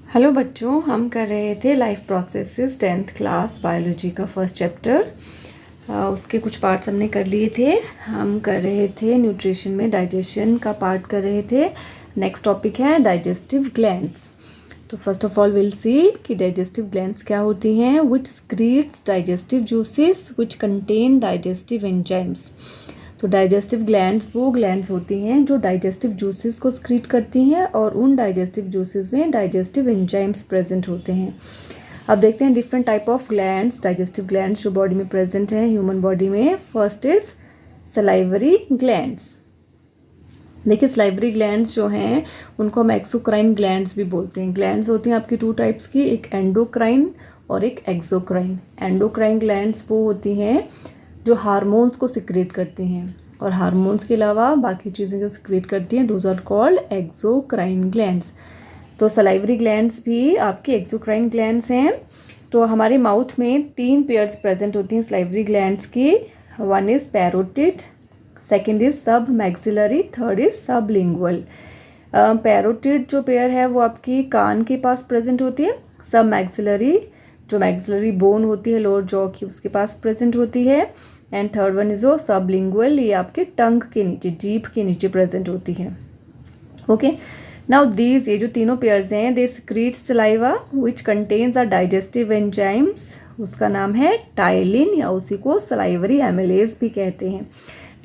Hello बच्चों, हम कर रहे थे life processes 10th class biology का फर्स्ट चैप्टर। उसके कुछ पार्ट्स हमने कर लिए थे। हम कर रहे थे न्यूट्रिशन में डाइजेशन का पार्ट कर रहे थे। नेक्स्ट टॉपिक है डाइजेस्टिव ग्लैंड्स। तो first of all will see कि डाइजेस्टिव ग्लैंड्स क्या होती हैं। Which secretes digestive juices which contain digestive enzymes. तो डाइजेस्टिव ग्लैंड्स वो ग्लैंड्स होती हैं जो डाइजेस्टिव जूसेस को स्क्रीट करती हैं और उन डाइजेस्टिव जूसेस में डाइजेस्टिव एंजाइम्स प्रेजेंट होते हैं। अब देखते हैं different type of glands, digestive glands जो बॉडी में प्रेजेंट है ह्यूमन बॉडी में। First is salivary glands. देखिए सलाइवरी ग्लैंड्स जो हैं उनको हम एक्सोक्राइन ग्लैंड्स भी बोलते हैं। ग्लैंड्स होती हैं आपकी टू टाइप्स की, एक एंडोक्राइन और एक एक्सोक्राइन। एंडोक्राइन ग्लैंड्स वो होती हैं जो हार्मोन्स को सिक्रेट करती हैं और हार्मोन्स के अलावा बाकी चीज़ें जो सिक्रेट करती हैं those are called exocrine glands. तो सलाइवरी ग्लैंड्स भी आपके एक्सोक्राइन ग्लैंड्स हैं। तो हमारे माउथ में 3 पेयर्स प्रेजेंट होती हैं सलाइवरी ग्लैंड्स की। One is parotid, second is सब maxillary, third is sublingual. Parotid जो पेयर है वो आपकी कान के पास प्रेजेंट होती है। सब मैक्सिलरी जो मैक्सिलरी बोन होती है लोअर जॉ की उसके पास प्रेजेंट होती है। एंड थर्ड वन इज वो सबलिंगुअल, ये आपके टंग के नीचे, जीभ के नीचे प्रेजेंट होती है। ओके, नाउ दीज ये जो तीनों पेयर्स हैं they secrete saliva which contains a digestive enzymes. उसका नाम है टाइलिन या उसी को सलाइवरी एमिलेज भी कहते हैं।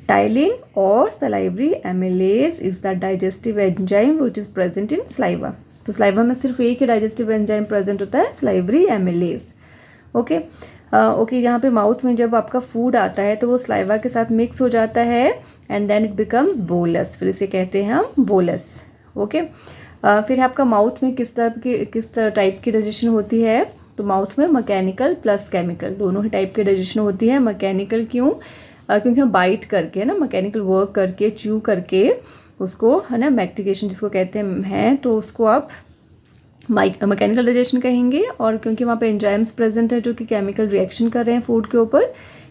टाइलिन और salivary amylase is the digestive enzyme which is present in saliva. तो सलाइवा में सिर्फ एक ही डाइजेस्टिव एंजाइम प्रेजेंट होता है, सलाइवरी एमिलेज। ओके ओके, यहाँ पे माउथ में जब आपका फूड आता है तो वो सलाइवा के साथ मिक्स हो जाता है and then it becomes bolus, फिर इसे कहते हैं हम बोलस। ओके फिर आपका माउथ में किस टाइप की डाइजेशन होती है। तो माउथ में मैकेनिकल प्लस केमिकल दोनों ही टाइप की डाइजेशन होती है। मैकेनिकल क्यों? क्योंकि हम बाइट करके है ना, मैकेनिकल वर्क करके, च्यू करके उसको है ना, मैस्टिकेशन जिसको कहते हैं, तो उसको आप मैकेनिकल डाइजेशन कहेंगे। और क्योंकि वहाँ पे एंजाइम्स प्रेजेंट है जो कि केमिकल रिएक्शन कर रहे हैं फूड के ऊपर,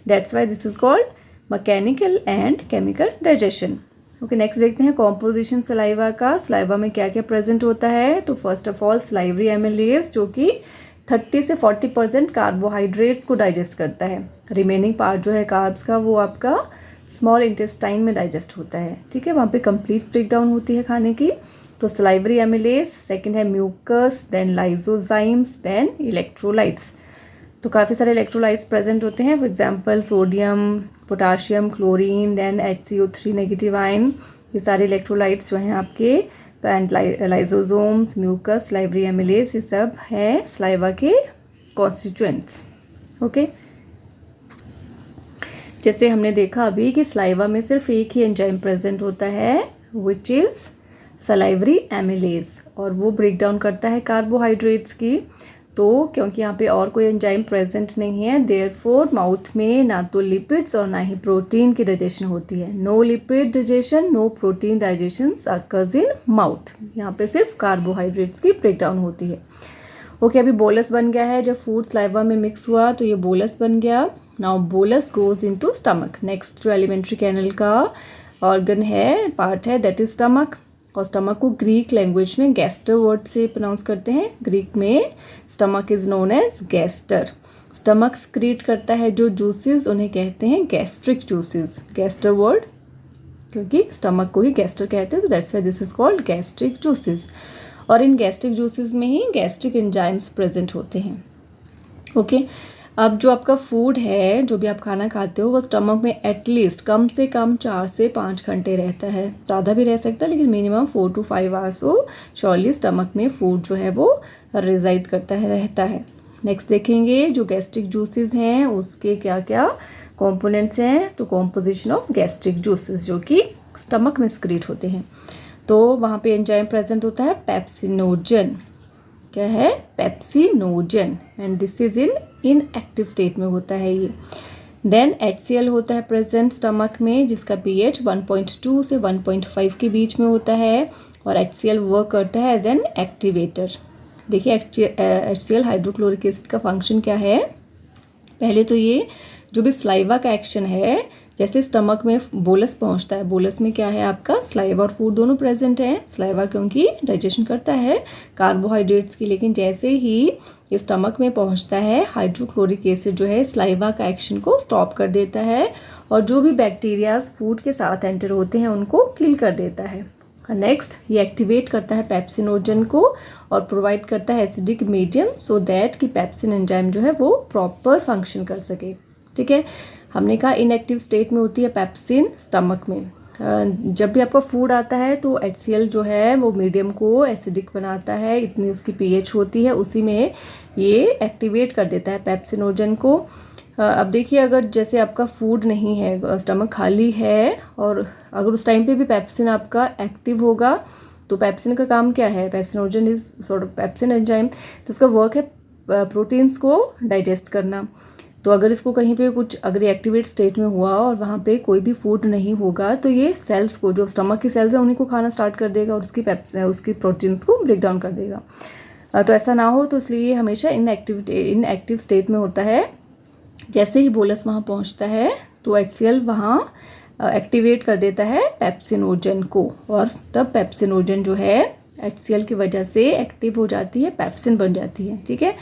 that's why this is called mechanical and chemical digestion. Okay, next देखते हैं कॉम्पोजिशन सलाइवा का। सलाइवा में क्या क्या प्रेजेंट होता है। तो first of all salivary amylase जो कि 30 से 40% कार्बोहाइड्रेट्स को डाइजेस्ट करता है। रिमेनिंग पार्ट जो है कार्ब्स का वो आपका स्मॉल इंटेस्टाइन में डाइजेस्ट होता है। ठीक है, वहाँ पे कंप्लीट ब्रेकडाउन होती है खाने की। तो सलाइवरी एमिलेज, सेकंड है mucus, then lysozymes, then electrolytes. तो काफ़ी सारे इलेक्ट्रोलाइट्स प्रेजेंट होते हैं, for example sodium, potassium, chlorine, then HCO3 negative ion. ये सारे इलेक्ट्रोलाइट्स जो हैं आपके लाइजोसोम्स, म्यूकस, सलाइवरी एमिलेज, ये सब हैं सलाइवा के कॉन्स्टिट्यूएंट्स। ओके, जैसे हमने देखा अभी कि सलाइवा में सिर्फ एक ही एंजाइम प्रेजेंट होता है विच इज़ सलाइवरी एमिलेज, और वो ब्रेक डाउन करता है कार्बोहाइड्रेट्स की। तो क्योंकि यहाँ पे और कोई एंजाइम प्रेजेंट नहीं है, देयरफॉर माउथ में ना तो लिपिड्स और ना ही प्रोटीन की डाइजेशन होती है। No lipid digestion, no protein digestion occurs in mouth. यहाँ पे सिर्फ कार्बोहाइड्रेट्स की ब्रेक डाउन होती है। ओके, अभी बोलस बन गया है। जब फूड सलाइवा में मिक्स हुआ तो ये बोलस बन गया। Now bolus goes into stomach. Next जो एलिमेंट्री कैनल का ऑर्गन है, पार्ट है, दैट इज स्टमक। और स्टमक को ग्रीक लैंग्वेज में गैस्टर वर्ड से प्रोनाउंस करते हैं। ग्रीक में stomach is known as gaster. Stomach secrete करता है जो जूसेस, उन्हें कहते हैं गैस्ट्रिक जूसेस। गैस्टर वर्ड क्योंकि स्टमक को ही गैस्टर कहते हैं, तो that's why this is called gastric juices. और इन गैस्ट्रिक जूसेस में ही गैस्ट्रिक एंजाइम्स प्रेजेंट होते हैं। ओके, अब जो आपका फूड है, जो भी आप खाना खाते हो, वो स्टमक में एटलीस्ट कम से कम 4 से 5 घंटे रहता है। ज़्यादा भी रह सकता है लेकिन मिनिमम 4 to 5 आवर्स वो श्योरली स्टमक में फूड जो है वो रिजाइड करता है, रहता है। नेक्स्ट देखेंगे जो गैस्ट्रिक जूसेस हैं उसके क्या क्या कॉम्पोनेंट्स हैं। तो कॉम्पोजिशन ऑफ गैस्ट्रिक जूसेस जो कि स्टमक में सिक्रीट होते हैं, तो वहाँ पे एंजाइम प्रेजेंट होता है पेप्सिनोजन। क्या है? Pepsinogen, and this is in inactive state में होता है ये। देन HCl होता है प्रेजेंट स्टमक में, जिसका pH 1.2 से 1.5 के बीच में होता है, और HCl वर्क करता है एज एन एक्टिवेटर। देखिए HCl हाइड्रोक्लोरिक एसिड का फंक्शन क्या है। पहले तो ये जो भी सलाइवा का एक्शन है, जैसे स्टमक में बोलस पहुंचता है, बोलस में क्या है आपका स्लाइवा और फूड दोनों प्रेजेंट है। स्लाइवा क्योंकि डाइजेशन करता है कार्बोहाइड्रेट्स की, लेकिन जैसे ही ये स्टमक में पहुंचता है हाइड्रोक्लोरिक एसिड जो है स्लाइवा का एक्शन को स्टॉप कर देता है और जो भी बैक्टीरियाज फूड के साथ एंटर होते हैं उनको किल कर देता है। नेक्स्ट ये एक्टिवेट करता है पेप्सिनोजन को और प्रोवाइड करता है एसिडिक मीडियम सो दैट कि पेप्सिन एंजाइम जो है वो प्रॉपर फंक्शन कर सके। ठीक है, हमने कहा इनएक्टिव स्टेट में होती है पेप्सिन स्टमक में। जब भी आपका फूड आता है तो HCl जो है वो मीडियम को एसिडिक बनाता है, इतनी उसकी pH होती है, उसी में ये एक्टिवेट कर देता है पेप्सिनोजन को। अब देखिए अगर जैसे आपका फूड नहीं है, स्टमक खाली है और अगर उस टाइम पे भी पेप्सिन आपका एक्टिव होगा तो पेप्सिन का काम क्या है, pepsinogen is sort of pepsin enzyme, तो उसका वर्क है प्रोटीन्स को डाइजेस्ट करना। तो अगर इसको कहीं पे कुछ अगर एक्टिवेट स्टेट में हुआ और वहाँ पे कोई भी फूड नहीं होगा तो ये सेल्स को, जो स्टमक की सेल्स है उन्हीं को खाना स्टार्ट कर देगा और उसकी प्रोटीन्स को ब्रेक डाउन कर देगा। तो ऐसा ना हो तो इसलिए ये हमेशा इनएक्टिव स्टेट में होता है। जैसे ही बोलस वहाँ पहुँचता है तो HCl वहाँ एक्टिवेट कर देता है पेप्सिनोजन को और तब पेप्सिनोजन जो है HCl की वजह से एक्टिव हो जाती है, पेप्सिन बन जाती है। ठीक है,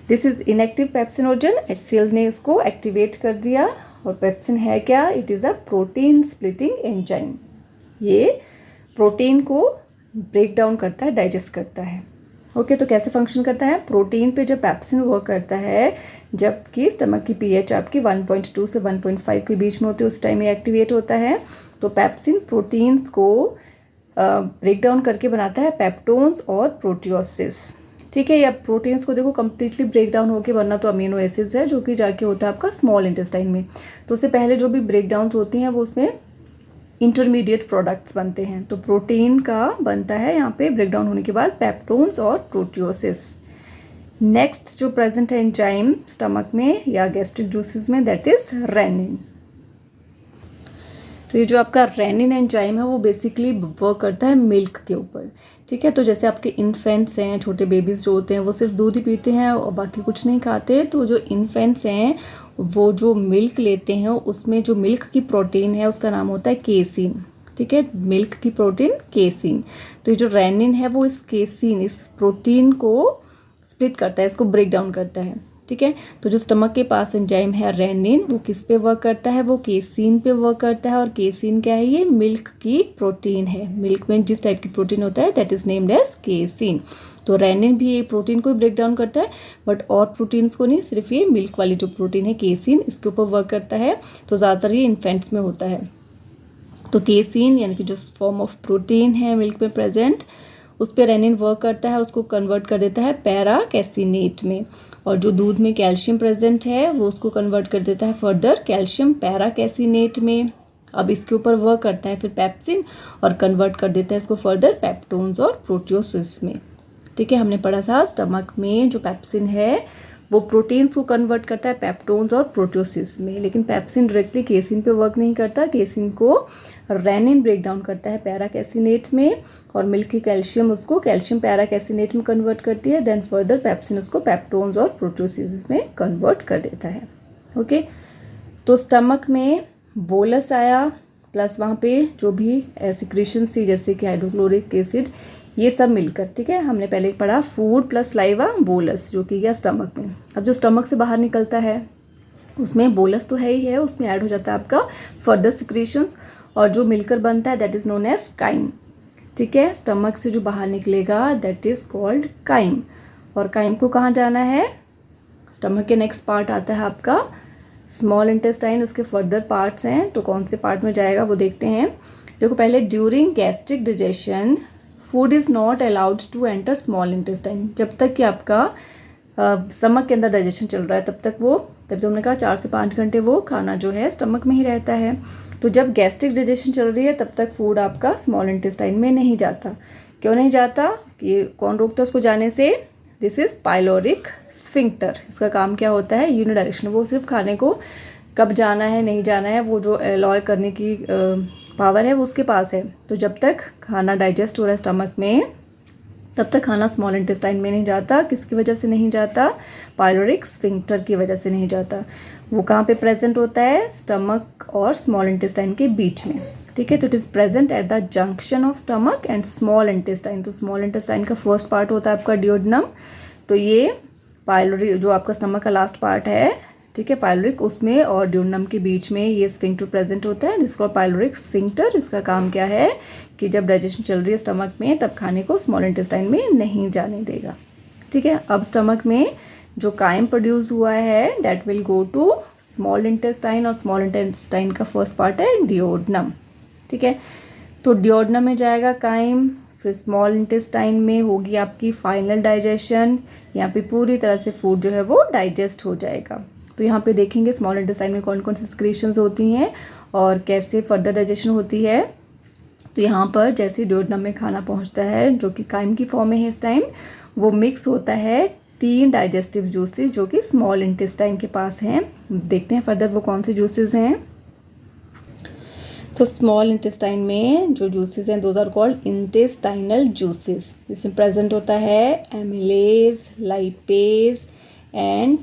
this is inactive pepsinogen, HCl ने उसको एक्टिवेट कर दिया। और पेप्सिन है क्या, it is a protein splitting enzyme, ये प्रोटीन को ब्रेक डाउन करता है, डाइजेस्ट करता है। ओके, तो कैसे फंक्शन करता है, प्रोटीन पे जब पेप्सिन वर्क करता है जबकि स्टमक की pH आपकी 1.2 से 1.5 के बीच में होती है, उस टाइम ये एक्टिवेट होता है। तो पेप्सिन प्रोटीन्स को ब्रेक डाउन करके बनाता है पेप्टोन्स और प्रोटियोसिस। ठीक है, या प्रोटीन्स को देखो कंप्लीटली ब्रेक डाउन होके बनना तो अमीनो एसिड्स है जो कि जाके होता है आपका स्मॉल इंटेस्टाइन में। तो उससे पहले जो भी ब्रेक डाउन होती हैं वो उसमें इंटरमीडिएट प्रोडक्ट्स बनते हैं। तो प्रोटीन का बनता है यहाँ पे ब्रेक डाउन होने के बाद पेप्टोन्स और प्रोटियोसिस। नेक्स्ट जो प्रेजेंट है एंजाइम स्टमक में या गैस्ट्रिक जूसेस में, दैट इज रेनिन। तो ये जो आपका रेनिन एंजाइम है वो बेसिकली वर्क करता है मिल्क के ऊपर। ठीक है, तो जैसे आपके इन्फेंट्स हैं, छोटे बेबीज़ जो होते हैं वो सिर्फ दूध ही पीते हैं और बाकी कुछ नहीं खाते, तो जो इन्फेंट्स हैं वो जो मिल्क लेते हैं उसमें जो मिल्क की प्रोटीन है उसका नाम होता है केसिन। ठीक है, मिल्क की प्रोटीन केसिन। तो ये जो रेनिन है वो इस केसिन, इस प्रोटीन को स्प्लिट करता है, इसको ब्रेक डाउन करता है। ठीक है, तो जो स्टमक के पास एंजाइम है रेनिन वो किस पे वर्क करता है, वो केसिन पे वर्क करता है। और केसिन क्या है, ये मिल्क की प्रोटीन है, मिल्क में जिस टाइप की प्रोटीन होता है that is named as casein. तो रेनिन भी ये प्रोटीन को ब्रेक डाउन करता है बट और प्रोटीन्स को नहीं, सिर्फ ये मिल्क वाली जो प्रोटीन है केसिन इसके ऊपर वर्क करता है। तो ज़्यादातर ये इन्फेंट्स में होता है। तो केसिन यानी कि जो फॉर्म ऑफ प्रोटीन है मिल्क में प्रेजेंट, उस पर रेनिन वर्क करता है, उसको कन्वर्ट कर देता है पैरा कैसिनेट में। और जो दूध में कैल्शियम प्रेजेंट है वो उसको कन्वर्ट कर देता है फर्दर कैल्शियम पैरा कैसिनेट में। अब इसके ऊपर वर्क करता है फिर पेप्सिन और कन्वर्ट कर देता है इसको फर्दर पेप्टोन्स और प्रोटियोसिस में। ठीक है, हमने पढ़ा था स्टमक में जो पेप्सिन है वो प्रोटीन्स को कन्वर्ट करता है पेप्टोन्स और प्रोटियोसिस में, लेकिन पेप्सिन डायरेक्टली केसिन पे वर्क नहीं करता। केसिन को रेनिन ब्रेक डाउन करता है पैरा कैसिनेट में और मिल्क की कैल्शियम उसको कैल्शियम पैरा कैसिनेट में कन्वर्ट करती है। देन फर्दर पेप्सिन उसको पेप्टोन्स और प्रोटियोसिस में कन्वर्ट कर देता है। ओके, तो स्टमक में बोलस आया प्लस वहाँ पे जो भी सिक्रीशंस थी जैसे कि हाइड्रोक्लोरिक एसिड, ये सब मिलकर, ठीक है, हमने पहले पढ़ा फूड प्लस लाइवा बोलस जो कि गया स्टमक में। अब जो स्टमक से बाहर निकलता है उसमें बोलस तो है ही है, उसमें ऐड हो जाता है आपका फर्दर सिक्रीशंस और जो मिलकर बनता है that is known as chyme. ठीक है, स्टमक से जो बाहर निकलेगा दैट इज़ कॉल्ड काइम। और काइम को कहाँ जाना है, स्टमक के नेक्स्ट पार्ट आता है आपका स्मॉल इंटेस्टाइन, उसके फर्दर पार्ट्स हैं, तो कौन से पार्ट में जाएगा वो देखते हैं। देखो पहले during gastric digestion food is not allowed to enter small intestine. जब तक कि आपका स्टमक के अंदर डाइजेशन चल रहा है तब तक हमने कहा 4 से 5 घंटे वो खाना जो है स्टमक में ही रहता है। तो जब गैस्ट्रिक डाइजेशन चल रही है तब तक फूड आपका स्मॉल इंटेस्टाइन में नहीं जाता। क्यों नहीं जाता, कि कौन रोकता है उसको जाने से, दिस इज़ पाइलोरिक स्फिंक्टर। इसका काम क्या होता है, यूनिडायरेक्शनल, वो सिर्फ खाने को कब जाना है नहीं जाना है वो जो अलॉय करने की पावर है वो उसके पास है। तो जब तक खाना डाइजेस्ट हो रहा है स्टमक में तब तक खाना स्मॉल इंटेस्टाइन में नहीं जाता। किसकी वजह से नहीं जाता, पाइलोरिक स्फिंक्टर की वजह से नहीं जाता। वो कहाँ पे प्रेजेंट होता है? स्टमक और स्मॉल इंटेस्टाइन के बीच में, ठीक है। तो it is present at the junction of stomach and small intestine. तो स्मॉल इंटेस्टाइन का फर्स्ट पार्ट होता है आपका डिओडनम। तो ये पाइलोरी जो आपका स्टमक का लास्ट पार्ट है, ठीक है, पाइलोरिक, उसमें और डिओडनम के बीच में ये स्फिंक्टर प्रेजेंट होता है, जिसको पाइलोरिक स्फिंक्टर। इसका काम क्या है कि जब डाइजेशन चल रही है स्टमक में, तब खाने को स्मॉल इंटेस्टाइन में नहीं जाने देगा, ठीक है। अब स्टमक में जो काइम प्रोड्यूस हुआ है that will go to small intestine, और स्मॉल इंटेस्टाइन का फर्स्ट पार्ट है डिओडनम, ठीक है। तो डिओडनम में जाएगा काइम, फिर स्मॉल इंटेस्टाइन में होगी आपकी फाइनल डाइजेशन। यहाँ पे पूरी तरह से फूड जो है वो डाइजेस्ट हो जाएगा। तो यहाँ पे देखेंगे स्मॉल इंटेस्टाइन में कौन कौन सी सिक्रीशंस होती हैं और कैसे फर्दर डाइजेशन होती है। तो यहाँ पर जैसे डिओडनम में खाना पहुँचता है, जो कि काइम की फॉर्म में है इस टाइम, वो मिक्स होता है 3 डाइजेस्टिव जूसेस जो कि स्मॉल इंटेस्टाइन के पास हैं। देखते हैं फर्दर वो कौन से जूसेस हैं। तो स्मॉल इंटेस्टाइन में जो जूसेस हैं those are called intestinal juices. जिसमें प्रेजेंट होता है amylase, lipase and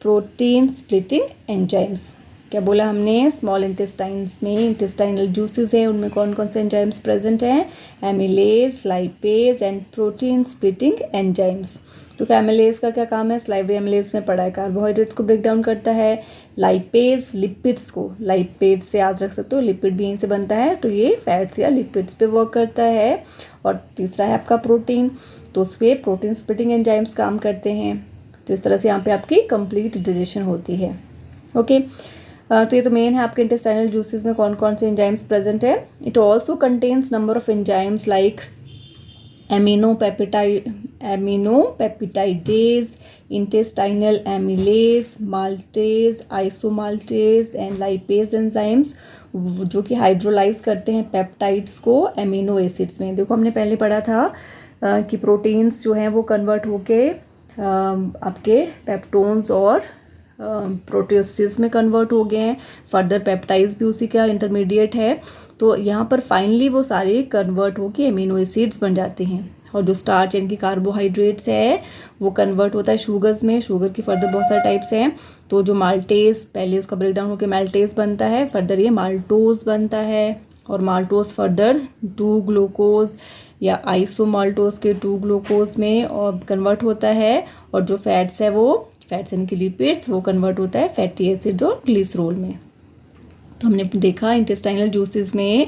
protein splitting enzymes. क्या बोला हमने? स्मॉल इंटेस्टाइन्स में इंटेस्टाइनल जूसेस हैं, उनमें कौन कौन से एंजाइम्स प्रेजेंट हैं? Amylase, lipase and protein splitting enzymes. तो क्या एमिलेज का क्या काम है? स्लाइवरी एमिलेज में पढ़ा है, कार्बोहाइड्रेट्स को ब्रेक डाउन करता है। लाइपेज लिपिड्स को, लाइपेज से याद रख सकते हो, लिपिड भी यहीं से बनता है, तो ये फैट्स या लिपिड्स पे वर्क करता है। और तीसरा है आपका प्रोटीन, तो उस पर प्रोटीन स्प्लिटिंग एंजाइम्स काम करते हैं। तो इस तरह से यहाँ पे आपकी कंप्लीट डाइजेशन होती है, ओके। तो ये तो मेन है आपके इंटेस्टाइनल जूसेस में कौन कौन से एंजाइम्स प्रेजेंट है। It also contains number of enzymes like aminopeptidase, intestinal amylase, maltase, isomaltase and lipase enzymes, जो कि हाइड्रोलाइज करते हैं पेप्टाइड्स को एमिनो एसिड्स में। देखो हमने पहले पढ़ा था कि प्रोटीन्स जो हैं वो कन्वर्ट होके आपके पेप्टोन्स और प्रोटियोसिस में कन्वर्ट हो गए हैं। फर्दर पेप्टाइड्स भी उसी का इंटरमीडिएट है। तो यहाँ पर फाइनली वो सारे कन्वर्ट होके एमिनो एसिड्स बन जाते हैं। और जो स्टार्च यानी कि कार्बोहाइड्रेट्स है वो कन्वर्ट होता है शुगर्स में। शुगर की फर्दर बहुत सारे टाइप्स हैं। तो जो माल्टेज, पहले उसका ब्रेकडाउन होकर माल्टेज बनता है, फर्दर ये माल्टोज बनता है, और माल्टोज फर्दर 2 ग्लूकोज या आइसोमाल्टोज के 2 ग्लूकोज में और कन्वर्ट होता है। और जो फैट्स है वो फैट्स यानी कि लिपिड्स, वो कन्वर्ट होता है फैटी एसिड्स और ग्लिसरॉल में। तो हमने देखा इंटेस्टाइनल जूसेस में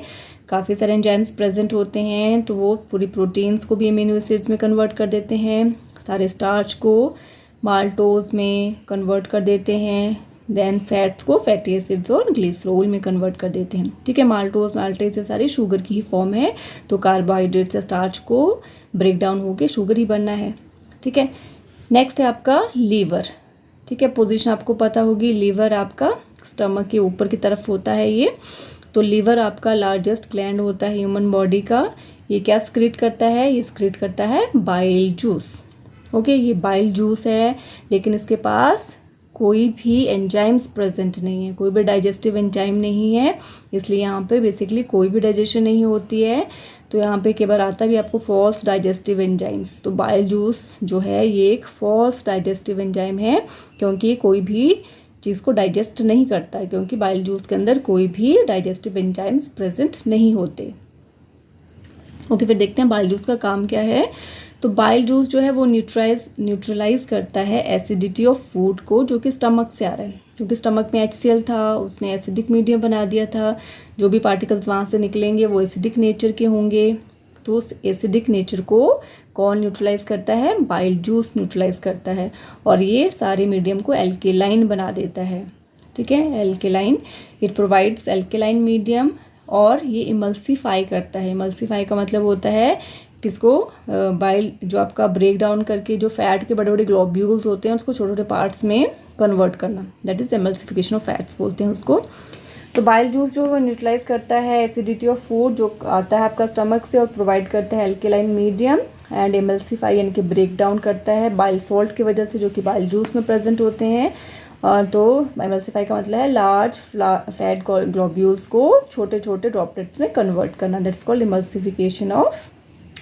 काफ़ी सारे एंजाइम्स प्रेजेंट होते हैं। तो वो पूरी प्रोटीन्स को भी एमिनो एसिड्स में कन्वर्ट कर देते हैं, सारे स्टार्च को माल्टोज में कन्वर्ट कर देते हैं, देन फैट्स को फैटी एसिड्स और ग्लिसरॉल में कन्वर्ट कर देते हैं, ठीक है। माल्टोज, माल्टेज से सारी शुगर की ही फॉर्म है। तो कार्बोहाइड्रेट से स्टार्च को ब्रेक डाउन होकर शुगर ही बनना है, ठीक है। नेक्स्ट है आपका लीवर, ठीक है। पोजीशन आपको पता होगी, लीवर आपका स्टमक के ऊपर की तरफ होता है ये। तो लीवर आपका लार्जेस्ट ग्लैंड होता है ह्यूमन बॉडी का। ये क्या स्क्रीट करता है? ये स्क्रीट करता है बाइल जूस, ओके। ये बाइल जूस है, लेकिन इसके पास कोई भी एंजाइम्स प्रेजेंट नहीं है, कोई भी डाइजेस्टिव एंजाइम नहीं है, इसलिए यहाँ पे बेसिकली कोई भी डाइजेशन नहीं होती है। तो यहाँ पे कई बार आता भी आपको फॉल्स डाइजेस्टिव एंजाइम्स। तो बाइल जूस जो है ये एक फॉल्स डाइजेस्टिव एंजाइम है, क्योंकि ये कोई भी चीज़ को डाइजेस्ट नहीं करता है, क्योंकि बाइल जूस के अंदर कोई भी डाइजेस्टिव एंजाइम्स प्रेजेंट नहीं होते, ओके। फिर देखते हैं बाइल जूस का काम क्या है। तो बाइल जूस जो है वो न्यूट्रलाइज करता है एसिडिटी ऑफ फूड को, जो कि स्टमक से आ रहा है, क्योंकि स्टमक में HCl था, उसने एसिडिक मीडियम बना दिया था। जो भी पार्टिकल्स वहाँ से निकलेंगे वो एसिडिक नेचर के होंगे। तो उस एसिडिक नेचर को कौन न्यूट्रलाइज करता है? बाइल जूस न्यूट्रलाइज करता है, और ये सारे मीडियम को एल्केलाइन बना देता है, ठीक है। Alkaline, it provides alkaline medium, और ये इमल्सीफाई करता है। इमल्सीफाई का मतलब होता है किसको? बाइल जो आपका ब्रेक डाउन करके जो फैट के बड़े बड़े ग्लोब्यूल्स होते हैं उसको छोटे छोटे पार्ट्स में कन्वर्ट करना, that is emulsification of fats बोलते हैं उसको। तो बाइल जूस जो न्यूट्रलाइज करता है एसिडिटी ऑफ फूड जो आता है आपका स्टमक से, और प्रोवाइड करता है एल्केलाइन मीडियम, एंड एमल्सीफाई यानी कि ब्रेक डाउन करता है बाइल सॉल्ट की वजह से, जो कि बाइल जूस में प्रेजेंट होते हैं। तो एमल्सीफाई का मतलब है लार्ज फैट ग्लोब्यूल्स को छोटे छोटे ड्रॉपलेट्स में कन्वर्ट करना, that's called emulsification of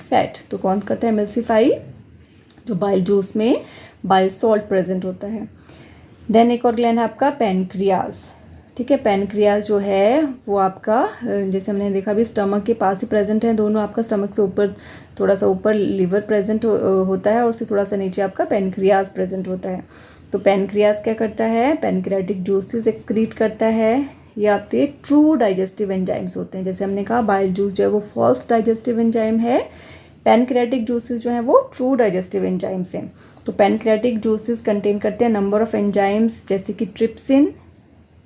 fat. तो कौन करता है एमल्सीफाई? जो बाइल जूस में बाइल सॉल्ट प्रेजेंट होता है। देन एक और ग्लैंड है आपका पैनक्रियाज। ठीक है, पैनक्रियाज जो है वो आपका जैसे हमने देखा भी स्टमक के पास ही प्रेजेंट है, दोनों आपका स्टमक से ऊपर थोड़ा सा ऊपर लीवर प्रेजेंट होता है और उससे थोड़ा सा नीचे आपका पैनक्रियाज प्रेजेंट होता है। तो पैनक्रियाज क्या करता है, पैनक्रियाटिक जूसेस एक्सक्रीट करता है। ये आपके ट्रू डाइजेस्टिव एंजाइम्स होते हैं। जैसे हमने कहा बाइल जूस जो है वो फॉल्स डाइजेस्टिव एंजाइम है, पैनक्रियाटिक जूसेस जो हैं वो ट्रू डाइजेस्टिव एंजाइम्स हैं। तो पैनक्रियाटिक जूसेस कंटेन करते हैं नंबर ऑफ एंजाइम्स जैसे कि trypsin,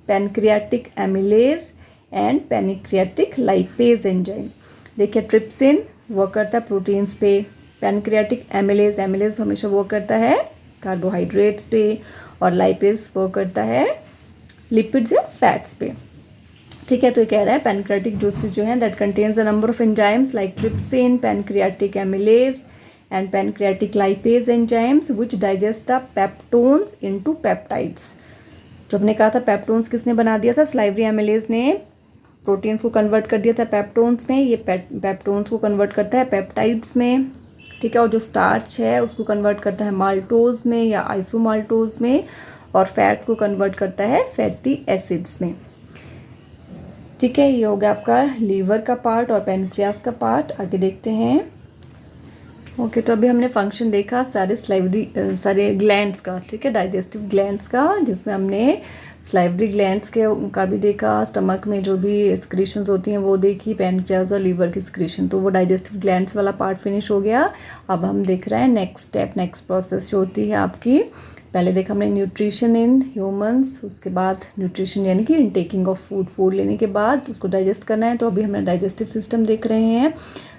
pancreatic amylase and pancreatic lipase enzyme. देखिए ट्रिप्सिन वर्क करता है प्रोटीन्स पे, पैनक्रियाटिक एमिलेज हमेशा वर्क करता है कार्बोहाइड्रेट्स पे, और लाइपेज वर्क करता है लिपिड्स या फैट्स पे। ठीक है, तो ये कह रहा है पैनक्रियाटिक जूसेस जो हैं that contains the number of enzymes like trypsin, pancreatic amylase and pancreatic lipase enzymes which digest the peptones into peptides. जो हमने कहा था पेप्टोन्स किसने बना दिया था, स्लाइवरी एमिलेज ने प्रोटीन्स को कन्वर्ट कर दिया था पेप्टोन्स में, ये पेप्टोन्स को कन्वर्ट करता है पेप्टाइड्स में। ठीक है, और जो स्टार्च है उसको कन्वर्ट करता है माल्टोज में या आइसोमाल्टोज में, और फैट्स को कन्वर्ट करता है फैटी एसिड्स में। ठीक है, ये हो गया आपका लीवर का पार्ट और पैनक्रियास का पार्ट। आगे देखते हैं। ओके, तो अभी हमने फंक्शन देखा सारे ग्लैंड्स का। ठीक है, डाइजेस्टिव ग्लैंड्स का, जिसमें हमने स्लाइवरी ग्लैंड्स का भी देखा, स्टमक में जो भी एक्सक्रीशंस होती हैं वो देखी, पैनक्रियास और लीवर की एक्सक्रीशन। तो वो डाइजेस्टिव ग्लैंड्स वाला पार्ट फिनिश हो गया। अब हम देख रहे हैं नेक्स्ट स्टेप, नेक्स्ट प्रोसेस जो होती है आपकी। पहले देखा हमने न्यूट्रिशन इन ह्यूमंस, उसके बाद न्यूट्रिशन यानी कि इनटेकिंग ऑफ फूड लेने के बाद उसको डाइजेस्ट करना है। तो अभी हमने डाइजेस्टिव सिस्टम देख रहे हैं।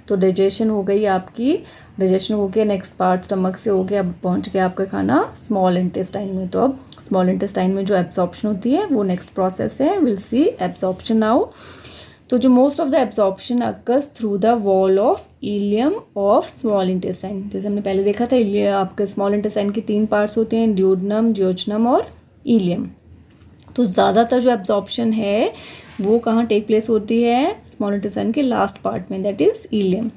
तो डाइजेशन हो गई आपकी, डाइजेशन हो गया, नेक्स्ट पार्ट स्टमक से हो गया, अब पहुंच गया आपका खाना स्मॉल इंटेस्टाइन में। तो अब स्मॉल इंटेस्टाइन में जो एब्जॉर्प्शन होती है वो नेक्स्ट प्रोसेस है। Will see absorption now. तो जो most of the absorption occurs through the wall of ileum of small intestine. जैसे हमने पहले देखा था आपके स्मॉल इंटेस्टाइन के 3 पार्ट्स होते हैं, ड्यूोडेनम, जियोजेनम और इलियम। तो ज़्यादातर जो एब्जॉर्प्शन है वो कहाँ टेक प्लेस होती है, स्मॉल इंटेस्टाइन के लास्ट पार्ट में, दैट इज इलियम।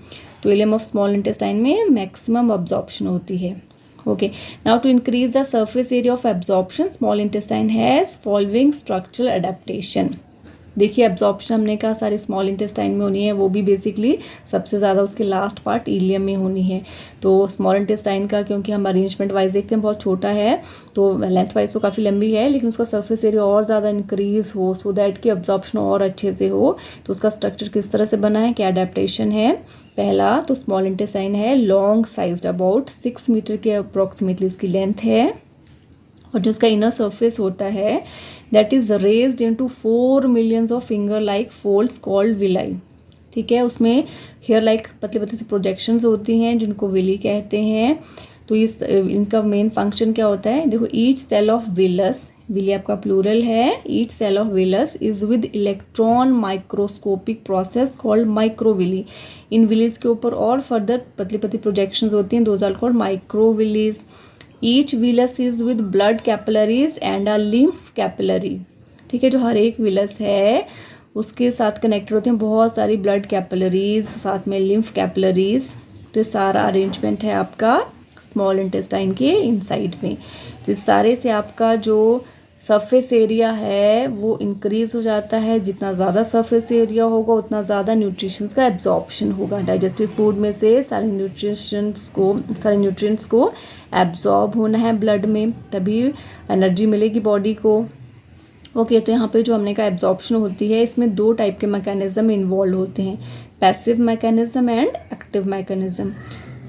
तो इलियम ऑफ स्मॉल इंटेस्टाइन में मैक्सिमम एब्जॉर्प्शन होती है। Okay, now to increase the surface area of absorption small intestine has following structural adaptation. देखिए एब्जॉर्प्शन हमने कहा सारे स्मॉल इंटेस्टाइन में होनी है, वो भी बेसिकली सबसे ज़्यादा उसके लास्ट पार्ट इलियम में होनी है। तो स्मॉल इंटेस्टाइन का क्योंकि हम अरेंजमेंट वाइज देखते हैं बहुत छोटा है, तो लेंथ वाइज तो काफ़ी लंबी है, लेकिन उसका सरफेस एरिया और ज़्यादा इंक्रीज हो सो दैट कि एब्जॉर्प्शन और अच्छे से हो। तो उसका स्ट्रक्चर किस तरह से बना है, क्या अडेप्टेशन है। पहला तो स्मॉल इंटेस्टाइन है लॉन्ग साइज्ड, अबाउट 6 मीटर के अप्रॉक्सीमेटली इसकी लेंथ है, और जो इसका इनर सरफेस होता है that is raised into 4 millions of finger like folds called villi. ठीक है, उसमें हेयर लाइक पतले पतले से प्रोजेक्शंस होती हैं जिनको विली कहते हैं। तो इनका मेन फंक्शन क्या होता है, देखो each cell of villus, villi आपका प्लूरल है, each cell of villus is with electron microscopic process called microvilli. इन विलीज के ऊपर और फर्दर पतली पतली प्रोजेक्शंस होती हैं, those are called microvillis. Each villus is with blood capillaries and a lymph capillary. ठीक है, जो हर एक विलस है उसके साथ कनेक्टेड होते हैं बहुत सारी ब्लड कैपिलरीज, साथ में लिम्फ कैपिलरीज। तो ये सारा अरेंजमेंट है आपका स्मॉल इंटेस्टाइन के इनसाइड में। तो इस सारे से आपका जो सरफेस एरिया है वो इंक्रीज हो जाता है। जितना ज़्यादा सरफेस एरिया होगा उतना ज़्यादा न्यूट्रिशंस का एब्जॉर्प्शन होगा। डाइजेस्टिव फूड में से सारे न्यूट्रिएंट्स को एब्जॉर्ब होना है ब्लड में, तभी एनर्जी मिलेगी बॉडी को। ओके, तो यहाँ पे जो हमने कहा एब्जॉर्प्शन होती है, इसमें 2 टाइप के मैकेनिज्म इन्वॉल्व होते हैं, passive mechanism and active mechanism.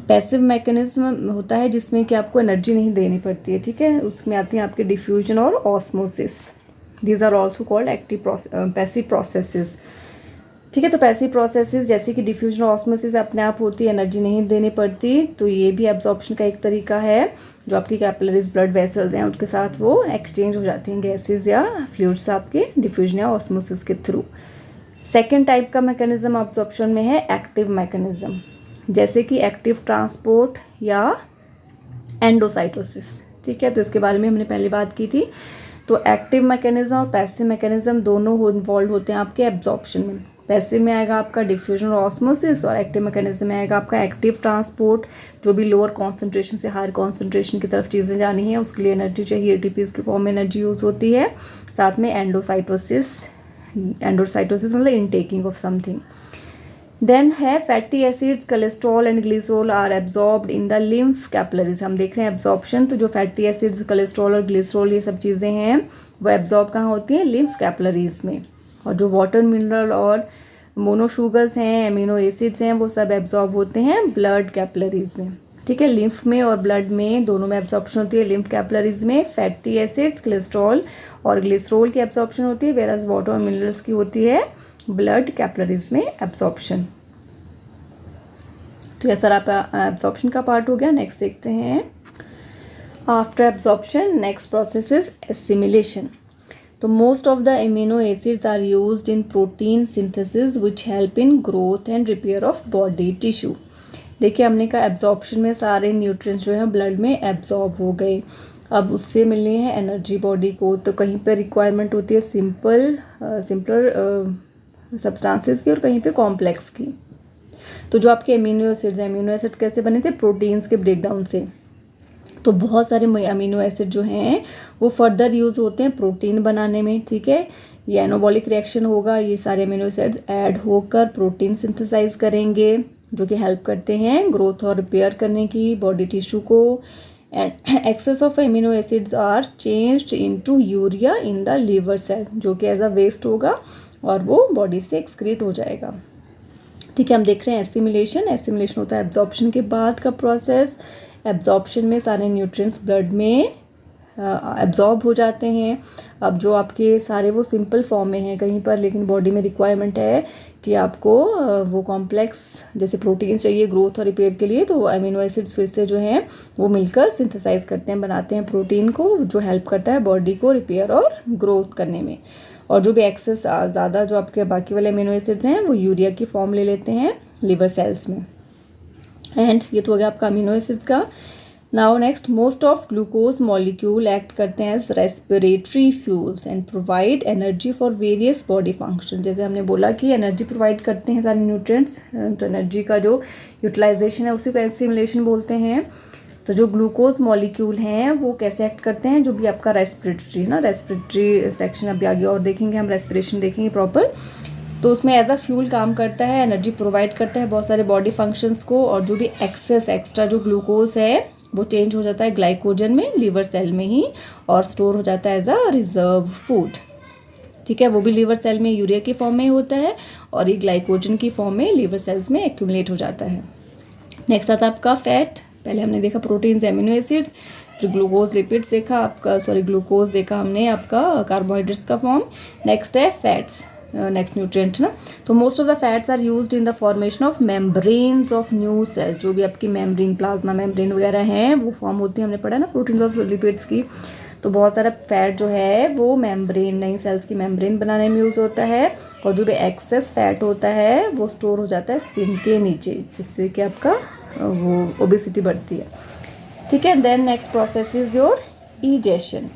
Passive mechanism होता है जिसमें कि आपको एनर्जी नहीं देनी पड़ती है। ठीक है, उसमें आती हैं आपके डिफ्यूजन और osmosis, these are also called active passive processes. ठीक है, तो पैसिव प्रोसेसेस जैसे कि डिफ्यूजन और ऑस्मोसिस अपने आप होती है, एनर्जी नहीं देनी पड़ती। तो ये भी एब्जॉर्प्शन का एक तरीका है। जो आपकी कैपिलरीज ब्लड वेसल्स हैं उनके साथ वो एक्सचेंज हो जाती हैं गैसेज या फ्लूइड्स आपके डिफ्यूजन या ऑस्मोसिस के थ्रू। सेकेंड टाइप का मैकेनिज्म एब्जॉर्प्शन में है एक्टिव मैकेनिज्म, जैसे कि एक्टिव ट्रांसपोर्ट या एंडोसाइटोसिस। ठीक है, तो इसके बारे में हमने पहले बात की थी। तो एक्टिव मैकेनिज्म और पैसिव मैकेनिज्म दोनों इन्वॉल्व होते हैं आपके एब्जॉर्प्शन में। पैसिव में आएगा आपका डिफ्यूजन और ऑस्मोसिस, और एक्टिव मैकेनिज्म में आएगा आपका एक्टिव ट्रांसपोर्ट, जो भी लोअर कॉन्सेंट्रेशन से हायर कॉन्सेंट्रेशन की तरफ चीज़ें जानी है उसके लिए एनर्जी चाहिए, एटीपीज की फॉर्म में एनर्जी यूज़ होती है। साथ में एंडोसाइटोसिस मतलब इनटेकिंग ऑफ समथिंग। देन है fatty acids, cholesterol and glycerol are absorbed in the lymph capillaries. हम देख रहे हैं एब्जॉर्प्शन, तो जो फैटी एसिड्स, कोलेस्ट्रॉल और ग्लिसरॉल ये सब चीज़ें हैं वो एब्जॉर्ब कहाँ होती हैं? लिम्फ कैपिलरीज में। और जो वाटर, मिनरल और मोनोशुगर्स हैं, एमिनो एसिड्स हैं, वो सब एब्जॉर्ब होते हैं ब्लड कैपिलरीज में। ठीक है, लिम्फ में और ब्लड में दोनों में एब्जॉर्प्शन होती है। लिम्फ कैपिलरीज में फैटी एसिड्स, कोलेस्ट्रॉल और ग्लिसरॉल की एब्जॉर्प्शन होती है, वेराज वाटर और मिनरल्स की होती है ब्लड कैपिलरीज में एब्जॉर्प्शन। तो यह सर आपका एब्जॉर्प्शन का पार्ट हो गया। नेक्स्ट देखते हैं after absorption next process is assimilation. तो most of the amino acids are used in protein synthesis which help in growth and repair of body tissue. देखिए हमने कहा एब्जॉर्प्शन में सारे न्यूट्रिएंट्स जो हैं ब्लड में एब्जॉर्ब हो गए, अब उससे मिलनी है एनर्जी बॉडी को। तो कहीं पर रिक्वायरमेंट होती है सिंपलर सब्सटेंसेस की और कहीं पे कॉम्प्लेक्स की। तो जो आपके अमीनो एसिड्स हैं, अमीनो एसिड्स कैसे बने थे? प्रोटीन्स के ब्रेकडाउन से। तो बहुत सारे अमीनो एसिड जो हैं वो फर्दर यूज़ होते हैं प्रोटीन बनाने में। ठीक है, ये एनाबॉलिक रिएक्शन होगा, ये सारे अमीनो एसिड्स ऐड होकर प्रोटीन सिंथेसाइज करेंगे जो कि हेल्प करते हैं ग्रोथ और रिपेयर करने की बॉडी टिश्यू को। And excess of amino acids are changed into urea in the liver cell, जो कि एज अ वेस्ट होगा और वो बॉडी से एक्सक्रीट हो जाएगा। ठीक है, हम देख रहे हैं एसिमिलेशन। एसिमिलेशन होता है एब्जॉर्प्शन के बाद का प्रोसेस। एब्जॉर्प्शन में सारे न्यूट्रिएंट्स ब्लड में एब्जॉर्ब हो जाते हैं। अब जो आपके सारे वो सिंपल फॉर्म में हैं कहीं पर, लेकिन बॉडी में रिक्वायरमेंट है कि आपको वो कॉम्प्लेक्स जैसे प्रोटीन्स चाहिए ग्रोथ और रिपेयर के लिए, तो अमीनो एसिड्स फिर से जो हैं वो मिलकर सिंथेसाइज करते हैं, बनाते हैं प्रोटीन को, जो हेल्प करता है बॉडी को रिपेयर और ग्रोथ करने में। और जो भी एक्सेस ज़्यादा जो आपके बाकी वाले अमीनो एसिड्स हैं वो यूरिया की फॉर्म ले लेते हैं लिवर सेल्स में। एंड ये तो हो गया आपका अमीनो एसिड्स का। Now next, most of glucose molecule act करते हैं as respiratory fuels and provide energy for various body function. जैसे हमने बोला कि एनर्जी प्रोवाइड करते हैं सारे न्यूट्रिएंट्स, तो एनर्जी का जो यूटिलाइजेशन है उसी को एसिमिलेशन बोलते हैं। तो जो ग्लूकोज मॉलिक्यूल हैं वो कैसे एक्ट करते हैं? जो भी आपका रेस्पिरेटरी है ना, रेस्पिरेटरी सेक्शन अभी आगे और देखेंगे हम, रेस्पिरेशन देखेंगे प्रॉपर। तो उसमें एज अ फ्यूल काम करता है, एनर्जी प्रोवाइड करता है बहुत सारे बॉडी फंक्शंस को। और जो भी एक्स्ट्रा जो ग्लूकोज है वो चेंज हो जाता है ग्लाइकोजन में लिवर सेल में ही और स्टोर हो जाता है एज अ रिजर्व फूड। ठीक है, वो भी लिवर सेल में यूरिया की फॉर्म में होता है और ये ग्लाइकोजन की फॉर्म में लिवर सेल्स में एक्यूमुलेट हो जाता है। नेक्स्ट आता है आपका फैट। पहले हमने देखा प्रोटीन्स, एमिनो एसिड्स, फिर ग्लूकोज लिपिड्स देखा आपका, ग्लूकोज देखा हमने आपका कार्बोहाइड्रेट्स का फॉर्म। नेक्स्ट है फैट्स, नेक्स्ट न्यूट्रिएंट ना। तो most of the fats are used in the formation of membranes of new cell. जो भी आपकी मेम्ब्रेन, प्लाज्मा मेम्ब्रेन वगैरह हैं वो फॉर्म होती है, हमने पढ़ा ना प्रोटीन्स और लिपिड्स की। तो बहुत सारा फैट जो है वो मेम्ब्रेन, नई सेल्स की मेम्ब्रेन बनाने में यूज़ होता है। और जो भी एक्सेस फैट होता है वो स्टोर हो जाता है स्किन के नीचे, जिससे कि आपका वो ओबेसिटी बढ़ती है। ठीक है, then next process is your egestion.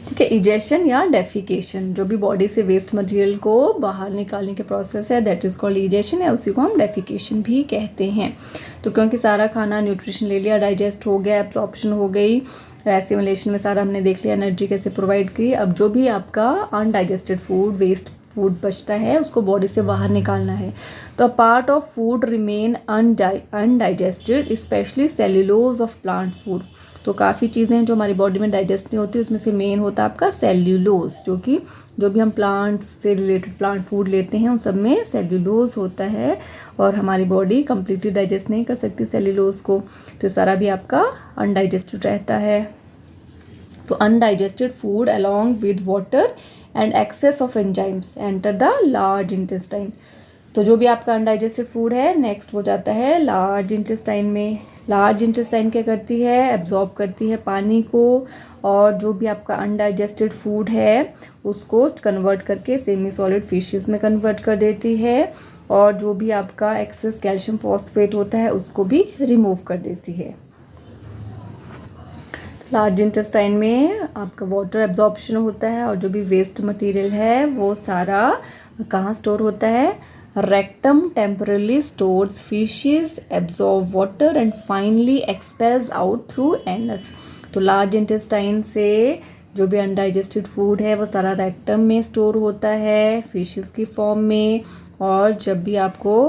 ठीक है, इजेशन या डेफिकेशन, जो भी बॉडी से वेस्ट मटेरियल को बाहर निकालने के प्रोसेस है दैट इज़ कॉल्ड इजेशन, या उसी को हम डेफिकेशन भी कहते हैं। तो क्योंकि सारा खाना न्यूट्रिशन ले लिया, डाइजेस्ट हो गया, एब्जॉर्प्शन हो गई, एसिमिलेशन में सारा हमने देख लिया, एनर्जी कैसे प्रोवाइड की। अब जो भी आपका अनडाइजेस्टेड फूड, वेस्ट फूड बचता है उसको बॉडी से बाहर निकालना है। तो part of food remain undigested, specially cellulose of plant food. तो काफ़ी चीज़ें हैं जो हमारी बॉडी में डाइजेस्ट नहीं होती, उसमें से मेन होता है आपका सेल्यूलोज, जो भी हम प्लांट्स से रिलेटेड प्लांट फूड लेते हैं उन सब में सेल्यूलोज होता है और हमारी बॉडी कम्प्लीटली डाइजेस्ट नहीं कर सकती सेल्यूलोज को, तो सारा भी आपका अनडाइजेस्टेड रहता है। तो undigested food along with water and excess of enzymes enter the large intestine. तो जो भी आपका अनडाइजेस्टेड फूड है नेक्स्ट हो जाता है लार्ज इंटेस्टाइन में। लार्ज इंटेस्टाइन क्या करती है? एब्जॉर्ब करती है पानी को, और जो भी आपका अनडाइजेस्टेड फूड है उसको कन्वर्ट करके सेमी सॉलिड फिशेस में कन्वर्ट कर देती है, और जो भी आपका एक्सेस कैल्शियम फॉस्फेट होता है उसको भी रिमूव कर देती है। लार्ज इंटेस्टाइन में आपका वाटर एब्जॉर्प्शन होता है और जो भी वेस्ट मटेरियल है वो सारा कहाँ स्टोर होता है? Rectum temporarily stores fishes, absorb water and finally expels out through anus. तो लार्ज इंटेस्टाइन से जो भी अनडाइजेस्टेड फूड है वो सारा रेक्टम में स्टोर होता है फिशेस की फॉर्म में, और जब भी आपको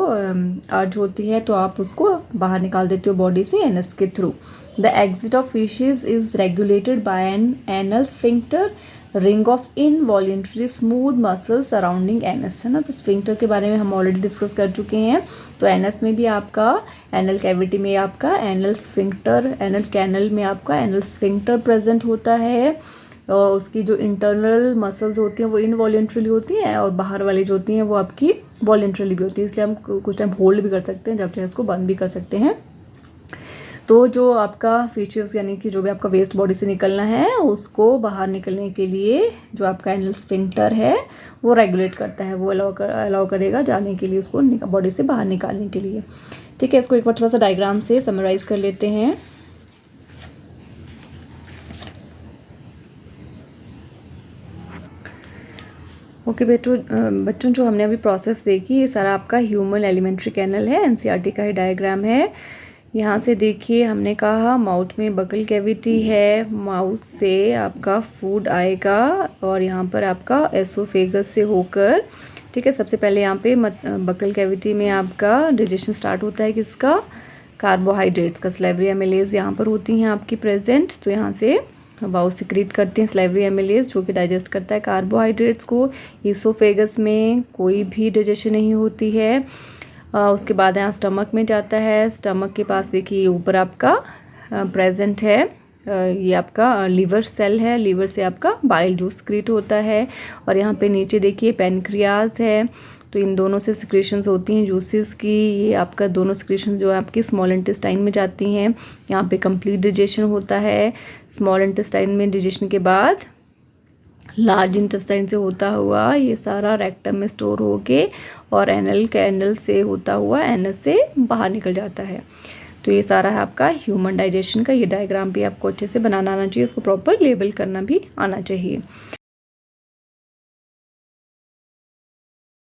अर्ज होती है तो आप उसको बाहर निकाल देते हो बॉडी से एनस के through. The exit of faeces is regulated by an anal sphincter ring of involuntary smooth muscle surrounding anus, है ना। तो स्फिंक्टर के बारे में हम ऑलरेडी डिस्कस कर चुके हैं। तो एनस में भी आपका एनल कैविटी में आपका एनल स्फिंक्टर, एनल कैनल में आपका एनल स्फिंक्टर प्रेजेंट होता है, और उसकी जो इंटरनल मसल्स होती हैं वो इनवॉल्यूंटरीली होती हैं, और बाहर वाली जो होती हैं वो आपकी वॉल्यूंटरीली भी होती है। इसलिए हम कुछ टाइम होल्ड भी कर सकते हैं, जब चाहे उसको बंद भी कर सकते हैं। तो जो आपका फीचर्स यानी कि जो भी आपका वेस्ट बॉडी से निकलना है उसको बाहर निकलने के लिए जो आपका एनल स्फिंक्टर है वो रेगुलेट करता है, वो अलाउ करेगा जाने के लिए, उसको बॉडी से बाहर निकालने के लिए। ठीक है, इसको एक बार थोड़ा सा डायग्राम से समराइज कर लेते हैं। ओके बच्चों, जो हमने अभी प्रोसेस देखी ये सारा आपका ह्यूमन एलिमेंट्री कैनल है, एनसीईआरटी का ही डायग्राम है। यहाँ से देखिए हमने कहा माउथ में बकल कैविटी है, माउथ से आपका फूड आएगा और यहाँ पर आपका एसोफेगस से होकर, ठीक है, सबसे पहले यहाँ पे बकल कैविटी में आपका डाइजेशन स्टार्ट होता है किसका? कार्बोहाइड्रेट्स का। स्लाइवरी एमिलेज यहाँ पर होती हैं आपकी प्रेजेंट, तो यहाँ से बाउल सिक्रीट करते हैं स्लाइवरी एमिलेज जो कि डाइजेस्ट करता है कार्बोहाइड्रेट्स को। ईसोफेगस में कोई भी डाइजेशन नहीं होती है। उसके बाद यहाँ स्टमक में जाता है, स्टमक के पास देखिए ऊपर आपका प्रेजेंट है ये आपका लीवर सेल है, लीवर से आपका बाइल जूस सिक्रीट होता है, और यहाँ पे नीचे देखिए पेनक्रियाज है। तो इन दोनों से सिक्रेशंस होती हैं जूसेस की, ये आपका दोनों सिक्रेशंस जो है आपकी स्मॉल इंटेस्टाइन में जाती हैं। यहाँ पे कंप्लीट डाइजेशन होता है स्मॉल इंटेस्टाइन में, डाइजेशन के बाद लार्ज इंटेस्टाइन से होता हुआ ये सारा रेक्टम में स्टोर होके और एनल कैनल से होता हुआ एनस से बाहर निकल जाता है। तो ये सारा है आपका ह्यूमन डाइजेशन का। ये डायग्राम भी आपको अच्छे से बनाना आना चाहिए, उसको प्रॉपर लेबल करना भी आना चाहिए।